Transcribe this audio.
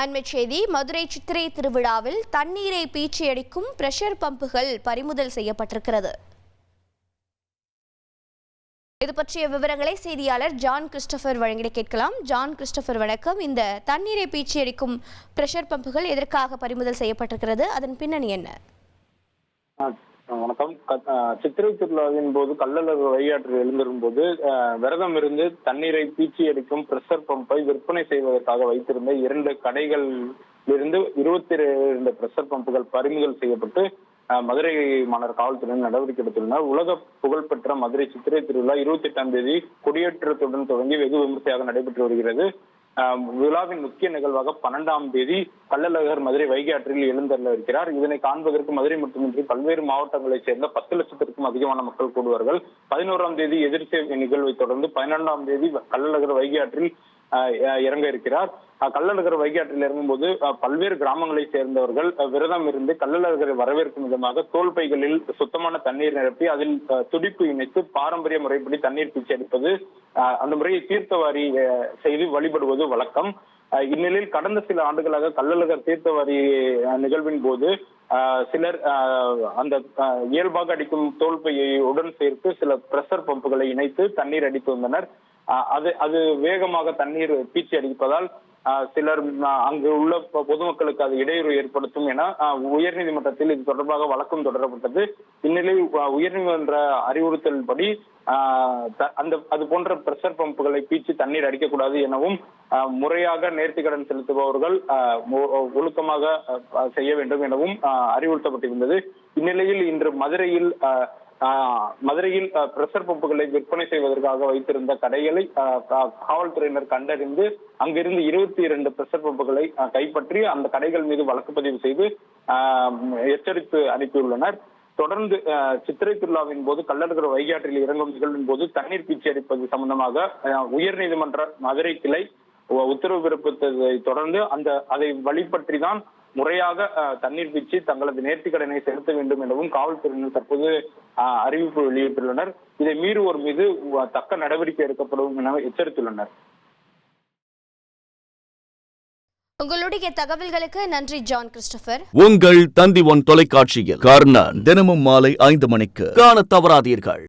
அண்மைச் செய்தி மதுரை சித்திரை திருவிழாவில் தண்ணீரை பீச்சியடிக்கும் பிரஷர் பம்புகள் பறிமுதல் செய்யப்பட்டிருக்கிறது. இது பற்றிய விவரங்களை செய்தியாளர் ஜான் கிறிஸ்டோபர் வழங்கிட கேட்கலாம். ஜான் கிறிஸ்டோபர் வணக்கம். இந்த தண்ணீரை பீச்சியடிக்கும் பிரஷர் பம்புகள் எதற்காக பறிமுதல் செய்யப்பட்டிருக்கிறது, அதன் பின்னணி என்ன? வணக்கம். சித்திரை திருவிழாவின் போது கள்ளழகர் வைகாற்றில் எழுந்திரும் போது விரதம் இருந்து தண்ணீரை பீச்சி அடிக்கும் பிரஷர் பம்பை விற்பனை செய்வதற்காக வைத்திருந்த 2 கடைகளிலிருந்து 22 பிரஷர் பம்புகள் பறிமுதல் செய்யப்பட்டு மதுரை மாநகர காவல்துறையினர் நடவடிக்கை எடுத்துள்ளனர். உலக புகழ்பெற்ற மதுரை சித்திரை திருவிழா 28ஆம் தேதி கொடியேற்றத்துடன் தொடங்கி வெகு விமர்சையாக நடைபெற்று வருகிறது. விழாவின் முக்கிய நிகழ்வாக 12ஆம் தேதி கள்ளழகர் மதுரை வைகை ஆற்றில் எழுந்தருள இருக்கிறார். இதனை காண்பதற்கு மதுரை மட்டுமின்றி பல்வேறு மாவட்டங்களைச் சேர்ந்த 10 லட்சத்திற்கும் அதிகமான மக்கள் கூடுவார்கள். 11ஆம் தேதி எதிர்சேவை நிகழ்வை தொடர்ந்து 12ஆம் தேதி கள்ளழகர் வைகை ஆற்றில் இறங்க இருக்கிறார். கள்ளழகர் வைகை ஆற்றில் இறங்கும் போது பல்வேறு கிராமங்களை சேர்ந்தவர்கள் விரதம் இருந்து கள்ளழகரை வரவேற்கும் விதமாக தோல் பைகளில் சுத்தமான தண்ணீர் நிரப்பி அதில் துடிப்பு இணைத்து பாரம்பரிய முறைப்படி தண்ணீர் பீச்சி அடிப்பது, அந்த முறையை தீர்த்தவாரி செய்து வழிபடுவது வழக்கம். இந்நிலையில் கடந்த சில ஆண்டுகளாக கள்ளழகர் தீர்த்தவாரி நிகழ்வின் போது சிலர் அந்த இயல்பாக அடிக்கும் தோல்பையை உடன் சேர்த்து சில பிரஷர் பம்புகளை இணைத்து தண்ணீர் அடித்து வந்தனர். அது வேகமாக தண்ணீர் பீச்சி அடிப்பதால் சிலர் அங்கு உள்ள பொதுமக்களுக்கு அது இடையூறு ஏற்படுத்தும் என உயர்நீதிமன்றத்தில் இது தொடர்பாக வழக்கம் தொடரப்பட்டது. இந்நிலையில் உயர்நீதிமன்ற அறிவுறுத்தல்படி அது போன்ற பிரஷர் பம்புகளை பீச்சி தண்ணீர் அடிக்கக்கூடாது எனவும் முறையாக நேர்த்திக்கடன் செலுத்துபவர்கள் ஒழுக்கமாக செய்ய வேண்டும் எனவும் அறிவுறுத்தப்பட்டிருந்தது. இந்நிலையில் இன்று மதுரையில் பிரஷர் பம்புகளை விற்பனை செய்வதற்காக வைத்திருந்த கடைகளை காவல்துறையினர் கண்டறிந்து அங்கிருந்து 22 பிரஷர் பம்புகளை கைப்பற்றி அந்த கடைகள் மீது வழக்கு பதிவு செய்து எச்சரித்து அனுப்பியுள்ளனர். தொடர்ந்து சித்திரை திருவிழாவின் போது கள்ளழகர் வைகாற்றில் இறங்கும் நிகழ்வின் போது தண்ணீர் பீச்சி அடிப்பது சம்பந்தமாக உயர்நீதிமன்ற மதுரை கிளை உத்தரவு பிறப்பித்ததை தொடர்ந்து அதை வழிபற்றி தான் முறையாக தண்ணீர் பீச்சி தங்களது நேர்த்திக்கடனை செலுத்த வேண்டும் எனவும் காவல்துறையினர் தற்போது அறிவிப்பு வெளியிட்டுள்ளனர். இதை மீறுவோர் மீது தக்க நடவடிக்கை எடுக்கப்படும் என எச்சரித்துள்ளனர். உங்களுடைய தகவல்களுக்கு நன்றி ஜான் கிறிஸ்டோபர். உங்கள் தந்தி ஒன் தொலைக்காட்சியில் கர்ணன் தினமும் மாலை 5 மணிக்கு காண தவறாதீர்கள்.